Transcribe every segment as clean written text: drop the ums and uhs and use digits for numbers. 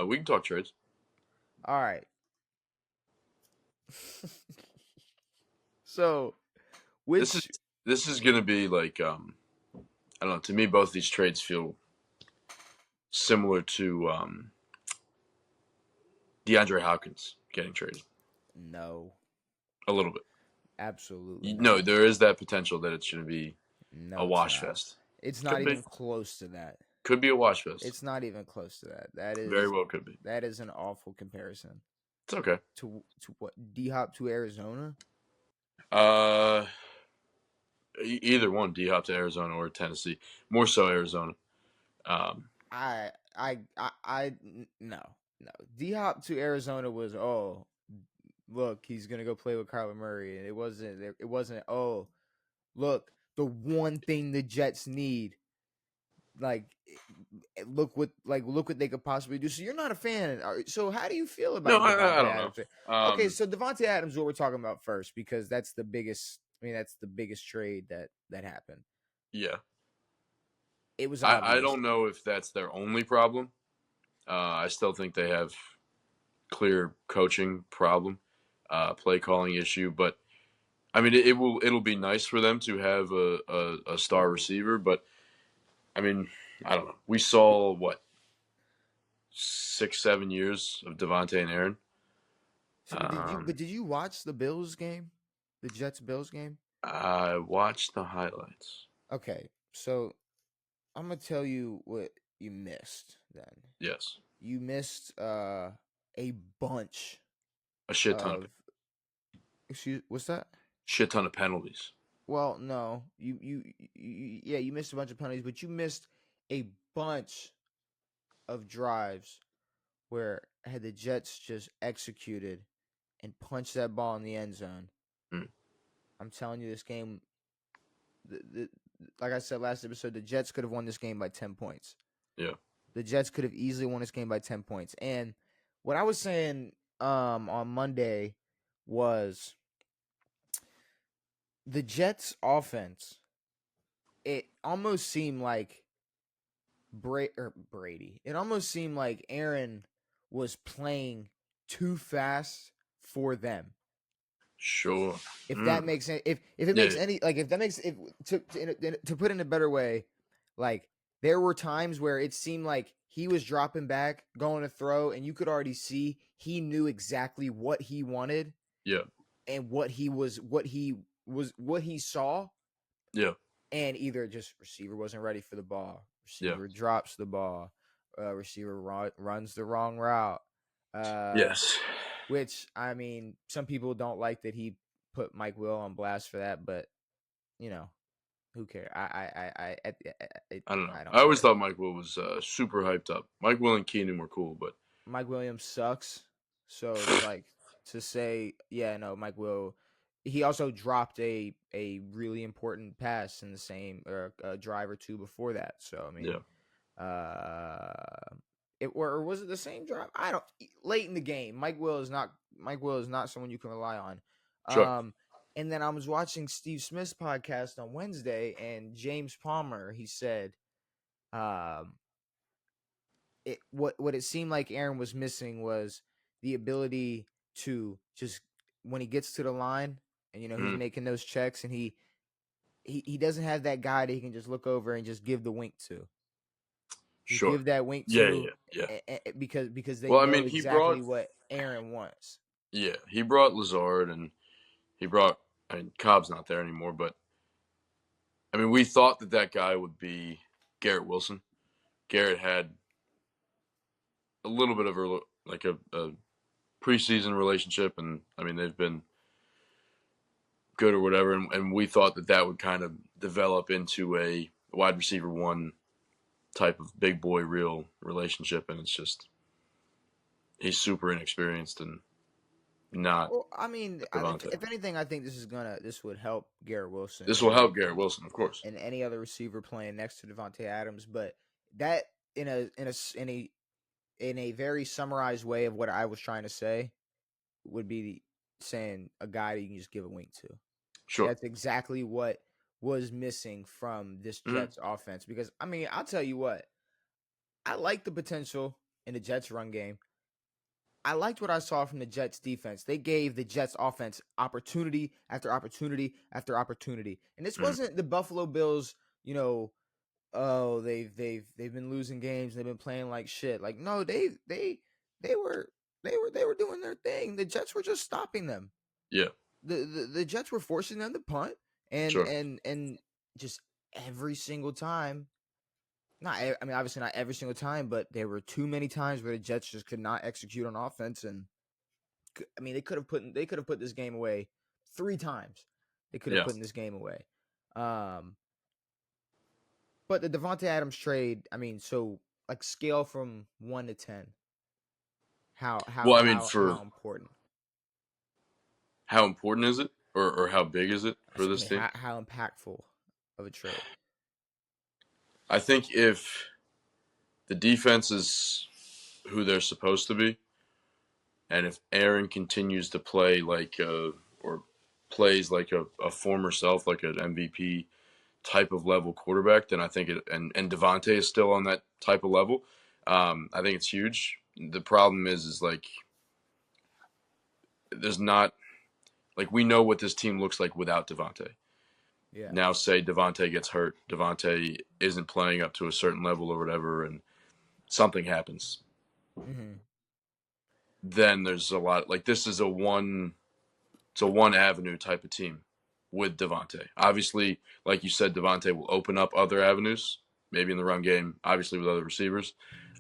We can talk trades. All right. So, This is which this is gonna be like I don't know. To me, both these trades feel similar to DeAndre Hopkins getting traded no, a little bit. absolutely No, not. there is that potential that it's gonna be a No, it's wash not. fest. It's not Could be. even close to that. Could be a wash fest. It's not even close to that. Very well could be. That is an awful comparison It's okay. to what D Hop to Arizona. Uh, either one, D Hop to Arizona or Tennessee. More so Arizona. Um, No, no. D Hop to Arizona was, oh, look, he's gonna go play with Kyler Murray, and it wasn't, oh, look, the one thing the Jets need, like, look what they could possibly do. So you're not a fan. So how do you feel no, about I Davantae don't know. Adams? Okay, so Davantae Adams, what we're talking about first, because that's the biggest. I mean, that's the biggest trade that happened. Yeah, It was I obvious. don't know if that's their only problem. I still think they have clear coaching problem, play calling issue. But I mean, it'll be nice for them to have a star receiver. But I mean, I don't know. We saw what 6-7 years of Devontae and Aaron. So, but did you watch the Bills game, the Jets Bills game? I watched the highlights. Okay, so I'm gonna tell you what you missed. Then Yes, you missed a bunch a shit ton of of. Excuse, what's that? shit ton of penalties. Well, no, yeah, you missed a bunch of penalties, but you missed a bunch of drives where had the Jets just executed and punched that ball in the end zone. Mm. I'm telling you, this game, the like I said last episode, the Jets could have won this game by 10 points. Yeah, The Jets could have easily won this game by 10 points. And what I was saying on Monday was the Jets offense, it almost seemed like Brady. It almost seemed like Aaron was playing too fast for them. sure. If that makes sense, if it Yeah, makes any like if that makes if to put it in a better way, like there were times where it seemed like he was dropping back, going to throw, and you could already see he knew exactly what he wanted yeah, and what he saw, yeah, and either just receiver wasn't ready for the ball, yeah. receiver drops the ball, receiver runs the wrong route. Yes. Which I mean, some people don't like that he put Mike Will on blast for that, but you know, who cares? I don't know. I I don't always care. thought Mike Will was super hyped up. Mike Will and Keenan were cool, but Mike Williams sucks, so it's like to say, yeah, no, Mike Will. He also dropped a really important pass in the same drive or two before that. So I mean, yeah, or was it the same drive? I don't. Late in the game, Mike Will is not someone you can rely on. sure. And then I was watching Steve Smith's podcast on Wednesday, and James Palmer, he said, um, what it seemed like Aaron was missing was the ability to just when he gets to the line, and he's Mm, making those checks, and he doesn't have that guy that he can just look over and just give the wink to. Just sure. give that wink Yeah, to, yeah, yeah. because they Well, I know mean, exactly what Aaron wants. he brought Lazard and he brought. I mean, Cobb's not there anymore, but I mean, we thought that guy would be Garrett Wilson. Garrett had a little bit of a preseason relationship, and I mean, they've been good or whatever, and we thought that would kind of develop into a wide receiver one type of big boy real relationship, and it's just he's super inexperienced and not Well, I mean, Davantae. if anything, I think this would help Garrett Wilson This will help Garrett Wilson, of course. and any other receiver playing next to Davantae Adams. But that in a very summarized way of what I was trying to say would be saying a guy that you can just give a wink to. Sure. That's exactly what was missing from this Mm-hmm. Jets offense. Because I mean, I'll tell you what, I like the potential in the Jets run game. I liked what I saw from the Jets defense. They gave the Jets offense opportunity after opportunity after opportunity. And this Mm, wasn't the Buffalo Bills, oh, they've been losing games, they've been playing like shit. Like, no, they were they were doing their thing. The Jets were just stopping them. yeah, The Jets were forcing them to punt, and sure. and and just every single time. I mean, obviously not every single time, but there were too many times where the Jets just could not execute on offense, and I mean, they could have put this game away 3 times. They could have Yeah. put this game away. Um, but the Davantae Adams trade, I mean, so like scale from 1 to 10, Well, I mean, for how important? how important is it, or how big is it for I this mean, team? how impactful of a trade? I think if the defense is who they're supposed to be, and if Aaron continues to play like or plays like a former self, like an MVP type of level quarterback, then I think it and Davantae is still on that type of level. I think it's huge. The problem is like there's not like we know what this team looks like without Davantae. Yeah. Now say Davantae gets hurt, Davantae isn't playing up to a certain level or whatever, and something happens. Mm-hmm. Then there's a lot like this is it's a one avenue type of team with Davantae. Obviously, like you said, Davantae will open up other avenues, maybe in the run game, obviously with other receivers.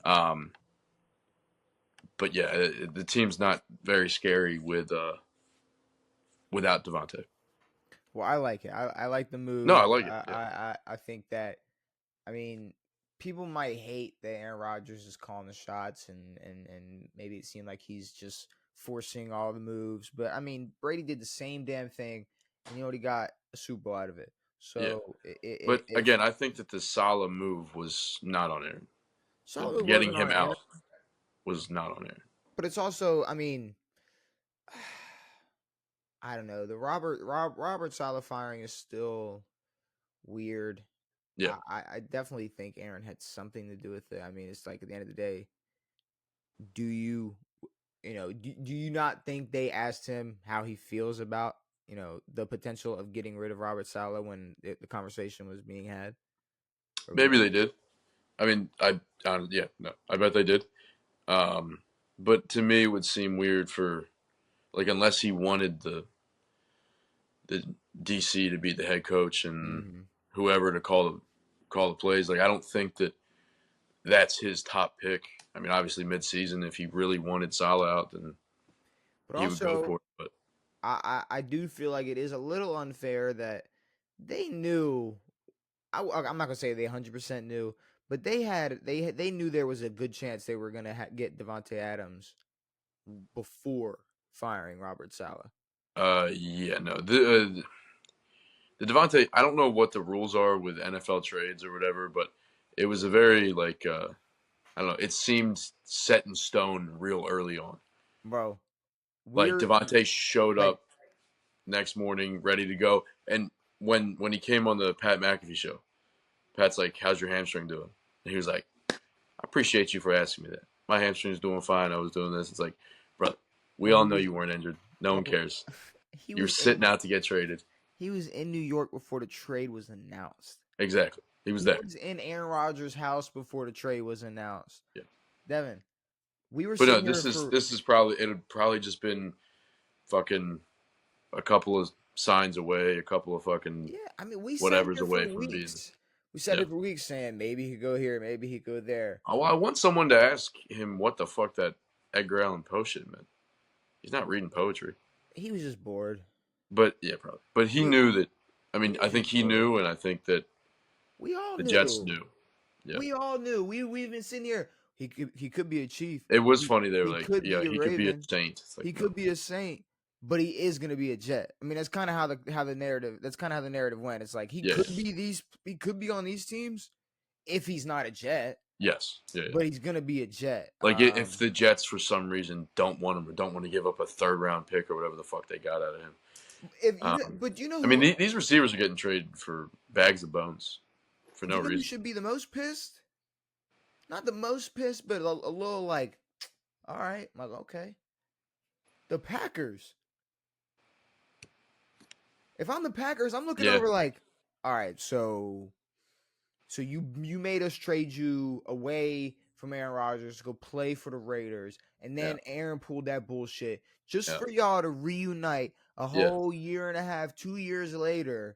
Um, but yeah, the team's not very scary without Davantae. Well, I like it. I like the No, I move. like it. Yeah, I think that, I mean, people might hate that Aaron Rodgers is calling the shots, and maybe it seemed like he's just forcing all the moves. But I mean, Brady did the same damn thing, and he already got a Super Bowl out of it. yeah. So But if again, I think that the Salah move was not on Aaron. Solid Getting wasn't him on out Aaron, was not on Aaron. but it's also, I mean, I don't know. The Robert Sala firing is still weird. Yeah, I definitely think Aaron had something to do with it. I mean, it's like at the end of the day, do you do you not think they asked him how he feels about the potential of getting rid of Robert Sala when the conversation was being had or maybe being they did. I mean, yeah, no, I bet they did. Um, but to me, it would seem weird for like unless he wanted the DC to be the head coach and hmm whoever to call the plays. Like I don't think that that's his top pick. I mean, obviously midseason, if he really wanted Salah out, then but he would go also for it. But I do feel like it is a little unfair that they knew. I'm not gonna say they 100% knew, but they knew there was a good chance they were gonna get Davantae Adams before firing Robert Sala. yeah, no, the Devontae. I don't know what the rules are with NFL trades or whatever, but it was a very like I don't know. It seemed set in stone real early on. Bro, Like we're Devontae showed like up next morning ready to go, and when he came on the Pat McAfee show, Pat's like, "How's your hamstring doing?" And he was like, "I appreciate you for asking me that. My hamstring's doing fine. I was doing this." It's like, brother, we bro, all he know was you weren't injured. No one bro, cares. he You were was in sitting out to get traded. he was in New York before the trade was announced. Exactly. He was He there. was in Aaron Rodgers' house before the trade was announced. Yeah. Devin, we were But no, sitting here for this is probably it had probably just been fucking a couple of signs away, a couple of fucking yeah. I mean, we sat whatever's here for away from being. weeks. We sat Yeah. here for weeks saying maybe he could go here, maybe he could go there. Oh, I want someone to ask him what the fuck that Edgar Allan Poe shit meant. He's not reading poetry. He was just bored. But yeah, probably. But he He knew that. I he mean, I was think just he bored. knew, and I think that We all the Jets knew. knew. Yeah. We all knew. We've been sitting here. He could be a chief. It was He funny. They were he like, could yeah, be a he could be a Raven. saint. It's like, He no. could be a Saint, but he is gonna be a Jet. I mean, that's kind of how the narrative. That's kind of how the narrative went. It's like he Yeah. could be these. He could be on these teams if he's not a Jet, Yes. Yeah. Yeah. but he's gonna be a Jet. Like if the Jets for some reason don't want him or don't want to give up a third round pick or whatever the fuck they got out of him. If you know, but you know I mean, who these receivers are getting traded for bags of bones for no you know who reason. should be the most pissed? not the most pissed, but a little like, all right, like okay. The Packers. If I'm the Packers, I'm looking Yeah, over like, all right, so you made us trade you away from Aaron Rodgers to go play for the Raiders, and yeah, then Aaron pulled that bullshit just yeah, for y'all to reunite a yeah. whole year and a half, 2 years later,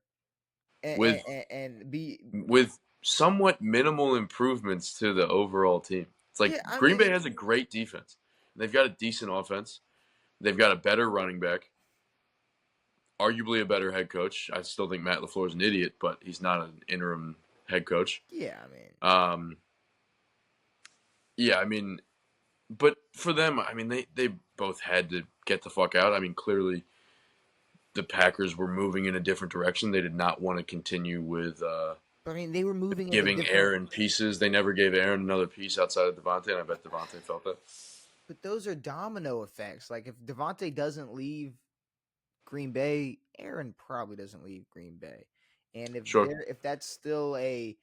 and With be with somewhat minimal improvements to the overall team. It's like yeah. I Green mean, Bay has a great defense. They've got a decent offense. They've got a better running back. Arguably a better head coach. I still think Matt LaFleur is an idiot, but he's not an interim head coach. yeah. I mean, Um, yeah, I mean, but for them, I mean, they both had to get the fuck out. I mean, clearly the Packers were moving in a different direction. They did not want to continue with but I mean, they were moving in a giving different. Aaron pieces. They never gave Aaron another piece outside of Davantae, and I bet Davantae felt that. But those are domino effects. Like if Devontae doesn't leave Green Bay, Aaron probably doesn't leave Green Bay. And Sure. if that's still the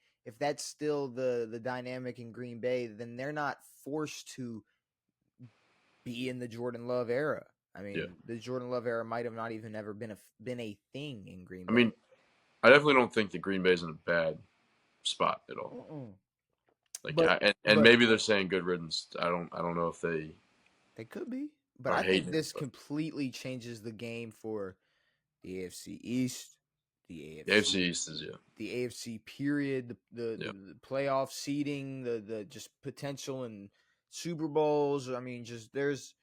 dynamic in Green Bay, then they're not forced to be in the Jordan Love era. I Yeah. mean, the Jordan Love era might have not even ever been a thing in Green I Bay. mean, I definitely don't think that Green Bay's in a bad spot at all. Mm-mm. Like, But and but maybe they're saying good riddance. I don't know if they they could be. But are I think hating it, this but completely changes the game for the AFC East, the the AFC AFC East is the AFC period, yeah. the playoff seeding, the just potential and Super Bowls. I mean, just there's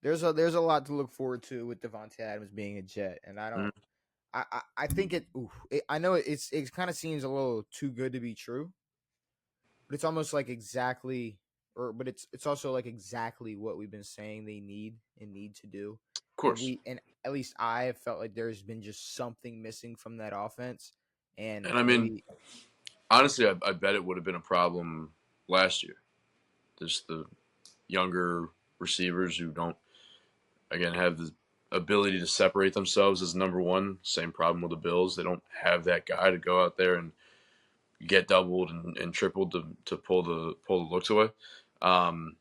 a lot to look forward to with Davantae Adams being a Jet, and I don't. Mhm. I think I know it kind of seems a little too good to be true, but it's almost like exactly but it's also like exactly what we've been saying they need to do. Of course. And at least I have felt like there's been just something missing from that offense. And And I mean, maybe honestly, I bet it would have been a problem last year. Just the younger receivers who don't, again, have the ability to separate themselves as number one. Same problem with the Bills. They don't have that guy to go out there and get doubled and tripled to pull the looks away. Um,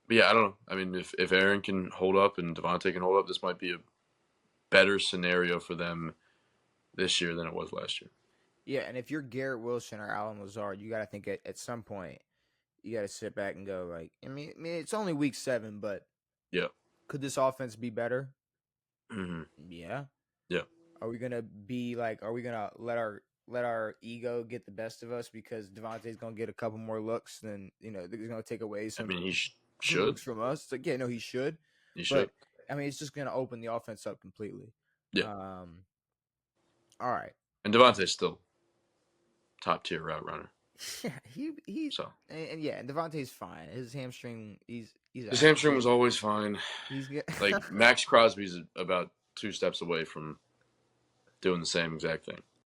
but yeah, I don't know. I mean, if Aaron can hold up and Davantae can hold up, this might be a better scenario for them this year than it was last year. yeah, and if you're Garrett Wilson or Alan Lazard, you got to think at some point you got to sit back and go like, I mean, it's only week 7, but Yeah. could this offense be better? Hmm. Yeah. Yeah. Are we gonna be like? Are we gonna let our ego get the best of us because Devontae's gonna get a couple more looks? Then he's gonna take away I mean, he some should. looks from us. It's like yeah, no, he should, He should. but I mean, it's just gonna open the offense up completely. Yeah. Um, all right. And Davante's still top tier route runner. Yeah, he So and yeah, and Devontae's fine. His hamstring, he's his out. hamstring was always fine. He's good. Like Max Crosby's about 2 steps away from doing the same exact thing.